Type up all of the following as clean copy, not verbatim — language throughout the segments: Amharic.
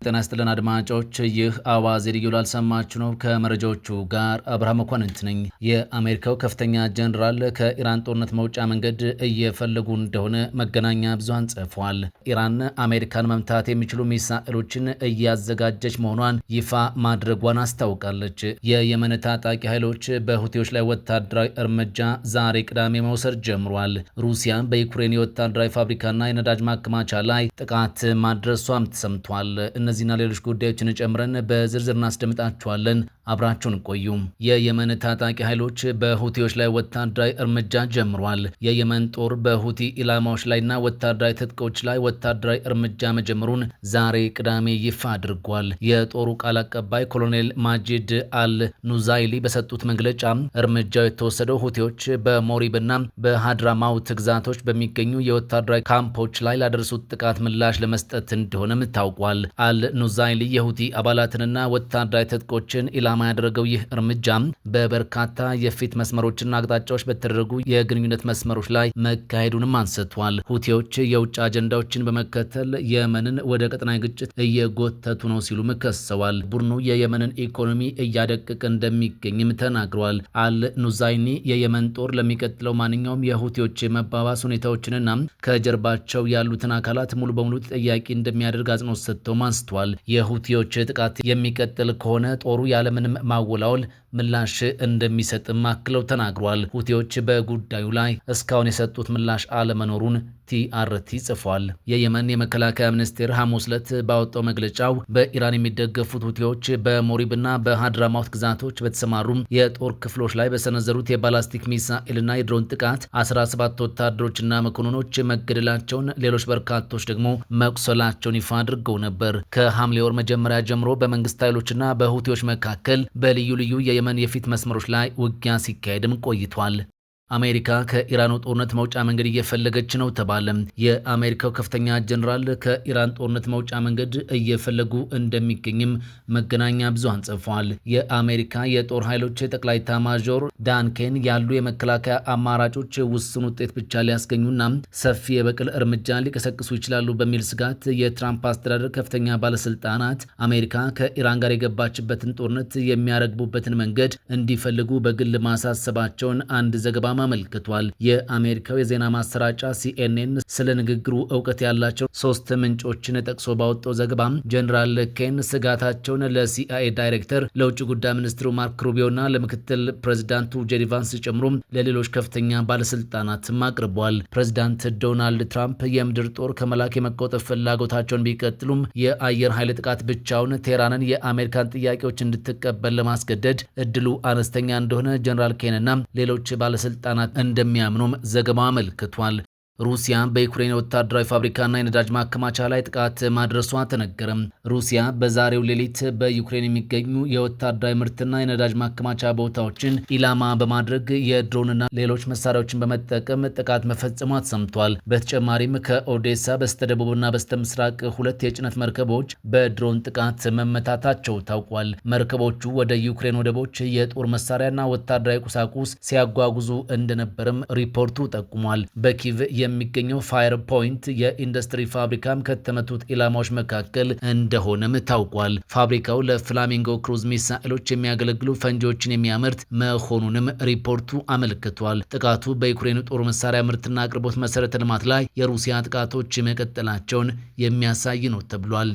ጤና ይስጥልን አድማጮች፣ ይህ አዋዜ ልዩ ላልሰማችሁ ነው። ከመረጃዎቹ ጋር አብርሃም መኳንንት ነኝ። የአሜሪካው ከፍተኛ ጀነራል ከኢራን ጦርነት መውጫ መንገድ እየፈለጉ እንደሆነ መገናኛ ብዙሃን ጽፏል። ኢራን አሜሪካን መምታት የሚችሉ ሚሳኤሎችን እያዘጋጀች መሆኗን ይፋ ማድረጓን አስታውቃለች። የየመን ታጣቂ ኃይሎች በሁቲዎች ላይ ወታደራዊ እርምጃ ዛሬ ቅዳሜ መውሰድ ጀምሯል። ሩሲያ በዩክሬን የወታደራዊ ፋብሪካና የነዳጅ ማከማቻ ላይ ጥቃት ማድረሷም ተሰምቷል። እነዚህና ሌሎች ጉዳዮችን ጨምረን በዝርዝር እናስደምጣችኋለን። አብራችሁን ቆዩ። የየመን ታጣቂ ኃይሎች በሁቲዎች ላይ ወታደራዊ እርምጃ ጀምሯል። የየመን ጦር በሁቲ ኢላማዎች ላይና ወታደራዊ ትጥቆች ላይ ወታደራዊ እርምጃ መጀመሩን ዛሬ ቅዳሜ ይፋ አድርጓል። የጦሩ ቃል አቀባይ ኮሎኔል ማጂድ አል ኑዛይሊ በሰጡት መግለጫ እርምጃው የተወሰደው ሁቲዎች በሞሪብና በሃድራማውት ግዛቶች በሚገኙ የወታደራዊ ካምፖች ላይ ላደረሱት ጥቃት ምላሽ ለመስጠት እንደሆነም ታውቋል። አል ኑዛይሊ የሁቲ አባላትንና ወታደራዊ ትጥቆችን ኢላማ ያደረገው ይህ እርምጃ በበርካታ የፊት መስመሮችና አቅጣጫዎች በተደረጉ የግንኙነት መስመሮች ላይ መካሄዱንም አንስቷል። ሁቲዎች የውጭ አጀንዳዎችን በመከተል የመንን ወደ ቀጠናዊ ግጭት እየጎተቱ ነው ሲሉም ከሰዋል። ቡድኑ የየመንን ኢኮኖሚ እያደቀቀ እንደሚገኝም ተናግረዋል። አል ኑዛይኒ የየመን ጦር ለሚቀጥለው ማንኛውም የሁቲዎች መባባስ ሁኔታዎችንና ከጀርባቸው ያሉትን አካላት ሙሉ በሙሉ ተጠያቂ እንደሚያደርግ አጽንኦት ሰጥተው አንስተዋል። የሁቲዎች ጥቃት የሚቀጥል ከሆነ ጦሩ ያለምንም ማወላወል ምላሽ እንደሚሰጥም አክለው ተናግሯል። ሁቲዎች በጉዳዩ ላይ እስካሁን የሰጡት ምላሽ አለመኖሩን ቲአርቲ ጽፏል። የየመን የመከላከያ ሚኒስቴር ሐሙስ ዕለት ባወጣው መግለጫው በኢራን የሚደገፉት ሁቲዎች በሞሪብና በሃድራማውት ግዛቶች በተሰማሩ የጦር ክፍሎች ላይ በሰነዘሩት የባላስቲክ ሚሳኤልና የድሮን ጥቃት 17 ወታደሮችና መኮንኖች መገደላቸውን፣ ሌሎች በርካቶች ደግሞ መቁሰላቸውን ይፋ አድርገው ነበር። ከሐምሌ ወር መጀመሪያ ጀምሮ በመንግስት ኃይሎችና በሁቲዎች መካከል በልዩ ልዩ የየመን የፊት መስመሮች ላይ ውጊያ ሲካሄድም ቆይቷል። አሜሪካ ከኢራኑ ጦርነት መውጫ መንገድ እየፈለገች ነው ተባለ። የአሜሪካው ከፍተኛ ጀነራል ከኢራን ጦርነት መውጫ መንገድ እየፈለጉ እንደሚገኝም መገናኛ ብዙሃን ጽፏል። የአሜሪካ የጦር ኃይሎች ጠቅላይ ኤታማዦር ዳን ያሉ የመከላከያ አማራጮች ውስን ውጤት ብቻ ሊያስገኙና ሰፊ የበቀል እርምጃ ሊቀሰቅሱ ይችላሉ በሚል ስጋት የትራምፕ አስተዳደር ከፍተኛ ባለስልጣናት አሜሪካ ከኢራን ጋር የገባችበትን ጦርነት የሚያረግቡበትን መንገድ እንዲፈልጉ በግል ማሳሰባቸውን አንድ ዘገባ አመልክቷል። የአሜሪካው የዜና ማሰራጫ ሲኤንኤን ስለ ንግግሩ እውቀት ያላቸው 3 ምንጮችን ጠቅሶ ባወጣው ዘገባ ጀነራል ኬን ስጋታቸውን ለሲአይኤ ዳይሬክተር፣ ለውጭ ጉዳይ ሚኒስትሩ ማርክ ሩቢዮና ለምክትል ፕሬዚዳንቱ ጄዲ ቫንስ ጨምሮ ለሌሎች ከፍተኛ ባለስልጣናትም አቅርቧል። ፕሬዚዳንት ዶናልድ ትራምፕ የምድር ጦር ከመላክ የመቆጠብ ፍላጎታቸውን ቢቀጥሉም የአየር ኃይል ጥቃት ብቻውን ቴህራንን የአሜሪካን ጥያቄዎች እንድትቀበል ለማስገደድ እድሉ አነስተኛ እንደሆነ ጀነራል ኬንና ሌሎች ባለስልጣናት እንደሚያምኑም ዘገባው አመልክቷል። ሩሲያ በዩክሬን ወታደራዊ ፋብሪካና የነዳጅ ማከማቻ ላይ ጥቃት ማድረሷ ተነገረ። ሩሲያ በዛሬው ሌሊት በዩክሬን የሚገኙ የወታደራዊ ምርትና የነዳጅ ማከማቻ ቦታዎችን ኢላማ በማድረግ የድሮንና ሌሎች መሳሪያዎችን በመጠቀም ጥቃት መፈጸሟ ተሰምቷል። በተጨማሪም ከኦዴሳ በስተደቡብና በስተምስራቅ 2 የጭነት መርከቦች በድሮን ጥቃት መመታታቸው ታውቋል። መርከቦቹ ወደ ዩክሬን ወደቦች የጦር መሳሪያና ወታደራዊ ቁሳቁስ ሲያጓጉዙ እንደነበርም ሪፖርቱ ጠቁሟል። በኪቭ የሚገኘው ፋየር ፖይንት የኢንዱስትሪ ፋብሪካም ከተመቱት ኢላማዎች መካከል እንደሆነም ታውቋል። ፋብሪካው ለፍላሚንጎ ክሩዝ ሚሳኤሎች የሚያገለግሉ ፈንጂዎችን የሚያመርት መሆኑንም ሪፖርቱ አመልክቷል። ጥቃቱ በዩክሬን ጦር መሳሪያ ምርትና አቅርቦት መሰረተ ልማት ላይ የሩሲያ ጥቃቶች መቀጠላቸውን የሚያሳይ ነው ተብሏል።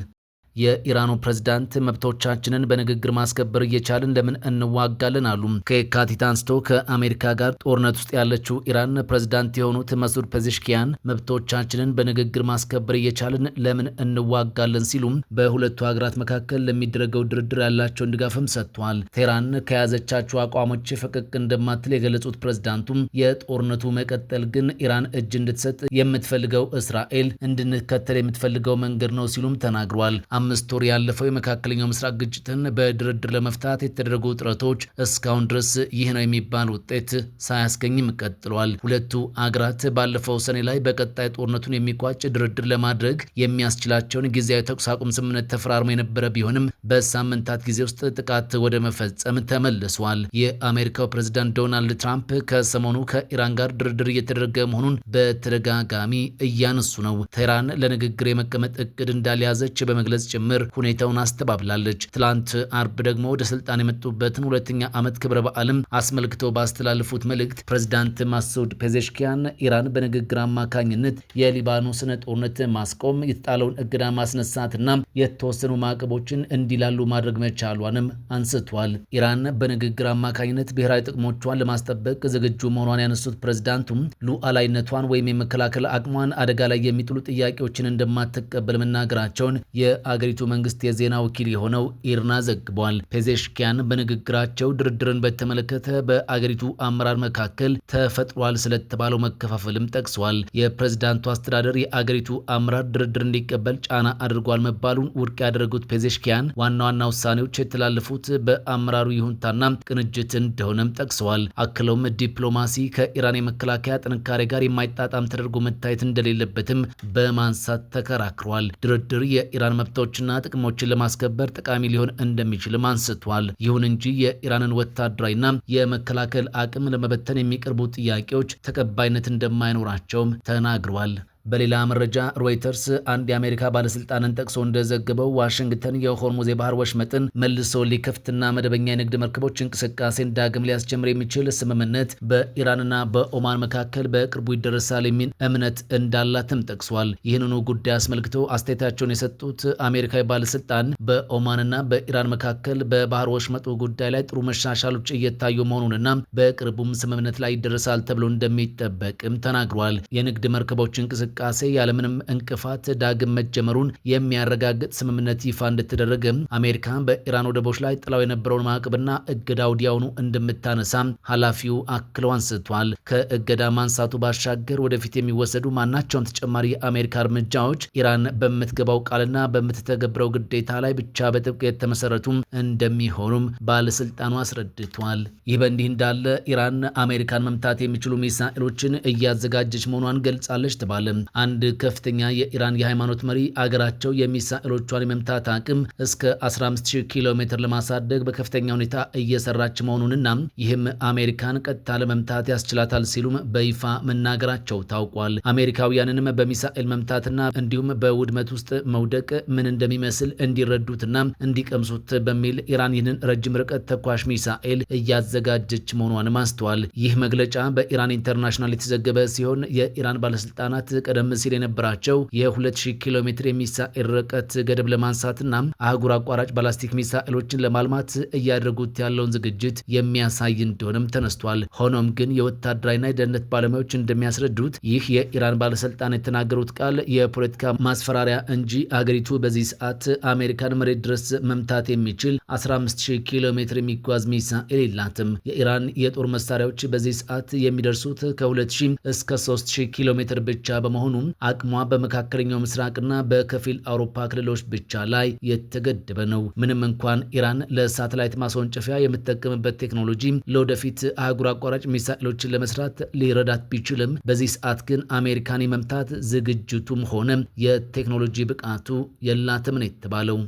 የኢራኑ ፕሬዝዳንት መብቶቻችንን በንግግር ማስከበር እየቻልን ለምን እንዋጋለን አሉ። ከየካቲት አንስቶ ከአሜሪካ ጋር ጦርነት ውስጥ ያለችው ኢራን ፕሬዝዳንት የሆኑት መሱድ ፔዜሽኪያን መብቶቻችንን በንግግር ማስከበር እየቻልን ለምን እንዋጋለን ሲሉም በሁለቱ ሀገራት መካከል ለሚደረገው ድርድር ያላቸውን ድጋፍም ሰጥቷል። ቴህራን ከያዘቻቸው አቋሞች ፈቀቅ እንደማትል የገለጹት ፕሬዝዳንቱም የጦርነቱ መቀጠል ግን ኢራን እጅ እንድትሰጥ የምትፈልገው እስራኤል እንድንከተል የምትፈልገው መንገድ ነው ሲሉም ተናግሯል። 5 ወር ያለፈው የመካከለኛው ምስራቅ ግጭትን በድርድር ለመፍታት የተደረጉ ጥረቶች እስካሁን ድረስ ይህ ነው የሚባል ውጤት ሳያስገኝም ቀጥሏል። ሁለቱ አገራት ባለፈው ሰኔ ላይ በቀጣይ ጦርነቱን የሚቋጭ ድርድር ለማድረግ የሚያስችላቸውን ጊዜያዊ ተኩስ አቁም ስምምነት ተፈራርሞ የነበረ ቢሆንም በሳምንታት ጊዜ ውስጥ ጥቃት ወደ መፈጸም ተመልሷል። የአሜሪካው ፕሬዝዳንት ዶናልድ ትራምፕ ከሰሞኑ ከኢራን ጋር ድርድር እየተደረገ መሆኑን በተደጋጋሚ እያነሱ ነው። ቴህራን ለንግግር የመቀመጥ እቅድ እንዳልያዘች በመግለጽ ጭምር ሁኔታውን አስተባብላለች። ትላንት አርብ ደግሞ ወደ ስልጣን የመጡበትን ሁለተኛ ዓመት ክብረ በዓልም አስመልክተው ባስተላለፉት መልእክት ፕሬዝዳንት ማሱድ ፔዜሽኪያን ኢራን በንግግር አማካኝነት የሊባኖስን ጦርነት ማስቆም፣ የተጣለውን እገዳ ማስነሳትና የተወሰኑ ማዕቀቦችን እንዲላሉ ማድረግ መቻሏንም አንስቷል። ኢራን በንግግር አማካኝነት ብሔራዊ ጥቅሞቿን ለማስጠበቅ ዝግጁ መሆኗን ያነሱት ፕሬዝዳንቱም ሉዓላዊነቷን ወይም የመከላከል አቅሟን አደጋ ላይ የሚጥሉ ጥያቄዎችን እንደማትቀበል መናገራቸውን የአገሪቱ መንግስት የዜና ወኪል የሆነው ኢርና ዘግቧል። ፔዜሽኪያን በንግግራቸው ድርድርን በተመለከተ በአገሪቱ አመራር መካከል ተፈጥሯል ስለተባለው መከፋፈልም ጠቅሷል። የፕሬዝዳንቱ አስተዳደር የአገሪቱ አመራር ድርድር እንዲቀበል ጫና አድርጓል መባሉን ውድቅ ያደረጉት ፔዜሽኪያን ዋና ዋና ውሳኔዎች የተላለፉት በአመራሩ ይሁንታና ቅንጅት እንደሆነም ጠቅሰዋል። አክለውም ዲፕሎማሲ ከኢራን የመከላከያ ጥንካሬ ጋር የማይጣጣም ተደርጎ መታየት እንደሌለበትም በማንሳት ተከራክሯል። ድርድር የኢራን መብቶችና ጥቅሞችን ለማስከበር ጠቃሚ ሊሆን እንደሚችልም አንስቷል። ይሁን እንጂ የኢራንን ወታደራዊና የመከላከል አቅም ለመበተን የሚቀርቡ ጥያቄዎች ተቀባይነት እንደማይኖራቸውም ተናግረዋል። በሌላ መረጃ ሮይተርስ አንድ የአሜሪካ ባለስልጣንን ጠቅሶ እንደዘገበው ዋሽንግተን የሆርሙዝ የባህር ወሽመጥን መልሶ ሊከፍትና መደበኛ የንግድ መርከቦች እንቅስቃሴን ዳግም ሊያስጀምር የሚችል ስምምነት በኢራንና በኦማን መካከል በቅርቡ ይደረሳል የሚል እምነት እንዳላትም ጠቅሷል። ይህንኑ ጉዳይ አስመልክተው አስተያየታቸውን የሰጡት አሜሪካዊ ባለስልጣን በኦማንና በኢራን መካከል በባህር ወሽመጡ ጉዳይ ላይ ጥሩ መሻሻሎች እየታዩ መሆኑንና በቅርቡም ስምምነት ላይ ይደረሳል ተብሎ እንደሚጠበቅም ተናግሯል። የንግድ መርከቦች እንቅስቃሴ ያለምንም እንቅፋት ዳግም መጀመሩን የሚያረጋግጥ ስምምነት ይፋ እንደተደረገ አሜሪካ በኢራን ወደቦች ላይ ጥላው የነበረውን ማዕቀብና እገዳ ወዲያውኑ እንደምታነሳም ኃላፊው አክለው አንስቷል። ከእገዳ ማንሳቱ ባሻገር ወደፊት የሚወሰዱ ማናቸውን ተጨማሪ የአሜሪካ እርምጃዎች ኢራን በምትገባው ቃልና በምትተገብረው ግዴታ ላይ ብቻ በጥብቅ የተመሰረቱ እንደሚሆኑም ባለስልጣኑ አስረድቷል። ይህ በእንዲህ እንዳለ ኢራን አሜሪካን መምታት የሚችሉ ሚሳኤሎችን እያዘጋጀች መሆኗን ገልጻለች ተባለ። አንድ ከፍተኛ የኢራን የሃይማኖት መሪ አገራቸው የሚሳኤሎቿን የመምታት አቅም እስከ 15000 ኪሎ ሜትር ለማሳደግ በከፍተኛ ሁኔታ እየሰራች መሆኑንና ይህም አሜሪካን ቀጥታ ለመምታት ያስችላታል ሲሉም በይፋ መናገራቸው ታውቋል። አሜሪካውያንንም በሚሳኤል መምታትና እንዲሁም በውድመት ውስጥ መውደቅ ምን እንደሚመስል እንዲረዱትና እንዲቀምሱት በሚል ኢራን ይህንን ረጅም ርቀት ተኳሽ ሚሳኤል እያዘጋጀች መሆኗንም አስተዋል። ይህ መግለጫ በኢራን ኢንተርናሽናል የተዘገበ ሲሆን የኢራን ባለስልጣናት ቀደም ሲል የነበራቸው የ2000 ኪሎ ሜትር የሚሳኤል ርቀት ገደብ ለማንሳትና አህጉር አቋራጭ ባላስቲክ ሚሳኤሎችን ለማልማት እያደረጉት ያለውን ዝግጅት የሚያሳይ እንደሆነም ተነስቷል። ሆኖም ግን የወታደራዊና የደህንነት ባለሙያዎች እንደሚያስረዱት ይህ የኢራን ባለስልጣን የተናገሩት ቃል የፖለቲካ ማስፈራሪያ እንጂ አገሪቱ በዚህ ሰዓት አሜሪካን መሬት ድረስ መምታት የሚችል 15000 ኪሎ ሜትር የሚጓዝ ሚሳኤል የላትም። የኢራን የጦር መሳሪያዎች በዚህ ሰዓት የሚደርሱት ከ2000 እስከ 3000 ኪሎ ሜትር ብቻ በመሆኑም አቅሟ በመካከለኛው ምስራቅና በከፊል አውሮፓ ክልሎች ብቻ ላይ የተገደበ ነው። ምንም እንኳን ኢራን ለሳተላይት ማስወንጨፊያ የምትጠቀምበት ቴክኖሎጂ ለወደፊት አህጉር አቋራጭ ሚሳኤሎችን ለመስራት ሊረዳት ቢችልም በዚህ ሰዓት ግን አሜሪካን የመምታት ዝግጅቱም ሆነ የቴክኖሎጂ ብቃቱ የላትም ነው የተባለው።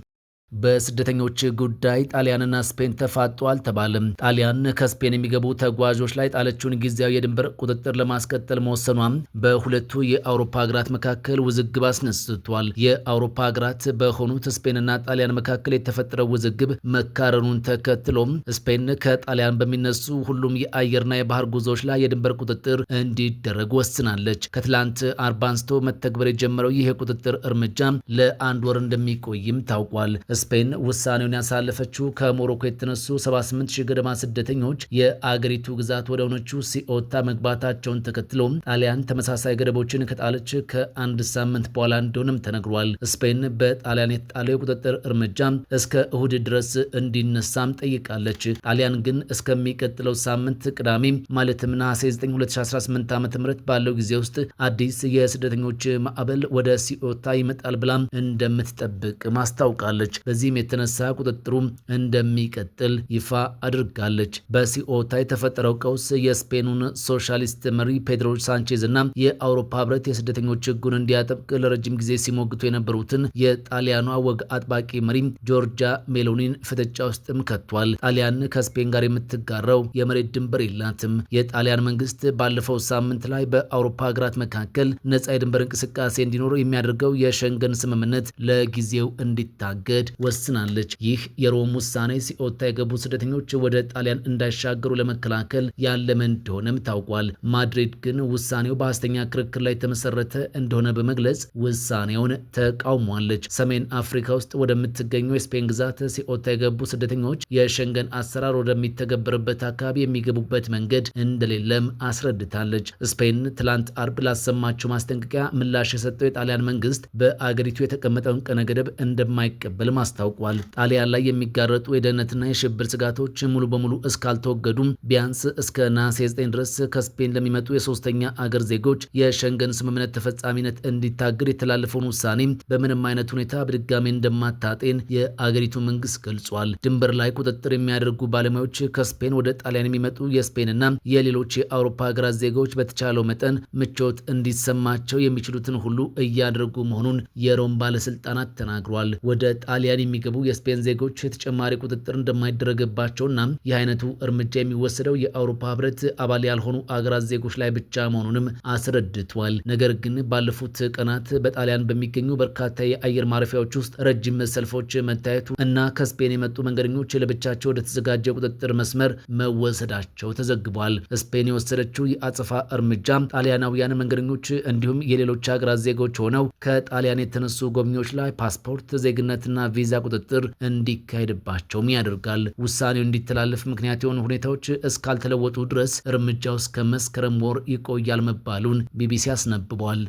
በስደተኞች ጉዳይ ጣሊያንና ስፔን ተፋጧል ተባለም። ጣሊያን ከስፔን የሚገቡ ተጓዦች ላይ ጣለችውን ጊዜያዊ የድንበር ቁጥጥር ለማስቀጠል መወሰኗም በሁለቱ የአውሮፓ ሀገራት መካከል ውዝግብ አስነስቷል። የአውሮፓ ሀገራት በሆኑት ስፔንና ጣሊያን መካከል የተፈጠረው ውዝግብ መካረሩን ተከትሎም ስፔን ከጣሊያን በሚነሱ ሁሉም የአየርና የባህር ጉዞዎች ላይ የድንበር ቁጥጥር እንዲደረግ ወስናለች። ከትላንት አርብ አንስቶ መተግበር የጀመረው ይህ የቁጥጥር እርምጃ ለአንድ ወር እንደሚቆይም ታውቋል። ስፔን ውሳኔውን ያሳለፈችው ከሞሮኮ የተነሱ 78000 ገደማ ስደተኞች የአገሪቱ ግዛት ወደ ሆነችው ሲኦታ መግባታቸውን ተከትሎ ጣሊያን ተመሳሳይ ገደቦችን ከጣለች ከአንድ ሳምንት በኋላ እንደሆነም ተነግሯል። ስፔን በጣሊያን የተጣለው የቁጥጥር እርምጃ እስከ እሁድ ድረስ እንዲነሳም ጠይቃለች። ጣሊያን ግን እስከሚቀጥለው ሳምንት ቅዳሜ ማለትም ነሐሴ 9 2018 ዓ.ም ባለው ጊዜ ውስጥ አዲስ የስደተኞች ማዕበል ወደ ሲኦታ ይመጣል ብላ እንደምትጠብቅ ማስታውቃለች። በዚህም የተነሳ ቁጥጥሩ እንደሚቀጥል ይፋ አድርጋለች። በሲኦታ የተፈጠረው ቀውስ የስፔኑን ሶሻሊስት መሪ ፔድሮ ሳንቼዝ እና የአውሮፓ ህብረት የስደተኞች ህጉን እንዲያጠብቅ ለረጅም ጊዜ ሲሞግቱ የነበሩትን የጣሊያኗ ወግ አጥባቂ መሪ ጆርጃ ሜሎኒን ፍጥጫ ውስጥም ከቷል። ጣሊያን ከስፔን ጋር የምትጋራው የመሬት ድንበር የላትም። የጣሊያን መንግስት ባለፈው ሳምንት ላይ በአውሮፓ ሀገራት መካከል ነጻ የድንበር እንቅስቃሴ እንዲኖር የሚያደርገው የሸንገን ስምምነት ለጊዜው እንዲታገድ ወስናለች። ይህ የሮም ውሳኔ ሲኦታ የገቡ ስደተኞች ወደ ጣሊያን እንዳይሻገሩ ለመከላከል ያለመ እንደሆነም ታውቋል። ማድሪድ ግን ውሳኔው በሐሰተኛ ክርክር ላይ የተመሰረተ እንደሆነ በመግለጽ ውሳኔውን ተቃውሟለች። ሰሜን አፍሪካ ውስጥ ወደምትገኘው የስፔን ግዛት ሲኦታ የገቡ ስደተኞች የሸንገን አሰራር ወደሚተገበርበት አካባቢ የሚገቡበት መንገድ እንደሌለም አስረድታለች። ስፔን ትላንት አርብ ላሰማችው ማስጠንቀቂያ ምላሽ የሰጠው የጣሊያን መንግስት በአገሪቱ የተቀመጠውን ቀነ ገደብ እንደማይቀበልም አስታውቋል። ጣሊያን ላይ የሚጋረጡ የደህንነትና የሽብር ስጋቶች ሙሉ በሙሉ እስካልተወገዱም ቢያንስ እስከ ነሐሴ 9 ድረስ ከስፔን ለሚመጡ የሶስተኛ አገር ዜጎች የሸንገን ስምምነት ተፈጻሚነት እንዲታገድ የተላለፈውን ውሳኔ በምንም አይነት ሁኔታ በድጋሚ እንደማታጤን የአገሪቱ መንግስት ገልጿል። ድንበር ላይ ቁጥጥር የሚያደርጉ ባለሙያዎች ከስፔን ወደ ጣሊያን የሚመጡ የስፔንና የሌሎች የአውሮፓ ሀገራት ዜጎች በተቻለው መጠን ምቾት እንዲሰማቸው የሚችሉትን ሁሉ እያደረጉ መሆኑን የሮም ባለስልጣናት ተናግሯል። ወደ ጣሊያን የሚገቡ የስፔን ዜጎች ተጨማሪ ቁጥጥር እንደማይደረግባቸውና ይህ አይነቱ እርምጃ የሚወሰደው የአውሮፓ ህብረት አባል ያልሆኑ አገራት ዜጎች ላይ ብቻ መሆኑንም አስረድቷል። ነገር ግን ባለፉት ቀናት በጣሊያን በሚገኙ በርካታ የአየር ማረፊያዎች ውስጥ ረጅም ሰልፎች መታየቱ እና ከስፔን የመጡ መንገደኞች ለብቻቸው ወደ ተዘጋጀ ቁጥጥር መስመር መወሰዳቸው ተዘግቧል። ስፔን የወሰደችው የአጸፋ እርምጃ ጣሊያናውያን መንገደኞች እንዲሁም የሌሎች ሀገራት ዜጎች ሆነው ከጣሊያን የተነሱ ጎብኚዎች ላይ ፓስፖርት፣ ዜግነትና ቪዛ ቁጥጥር እንዲካሄድባቸውም ያደርጋል። ውሳኔው እንዲተላለፍ ምክንያት የሆኑ ሁኔታዎች እስካልተለወጡ ድረስ እርምጃው እስከ መስከረም ወር ይቆያል መባሉን ቢቢሲ አስነብቧል።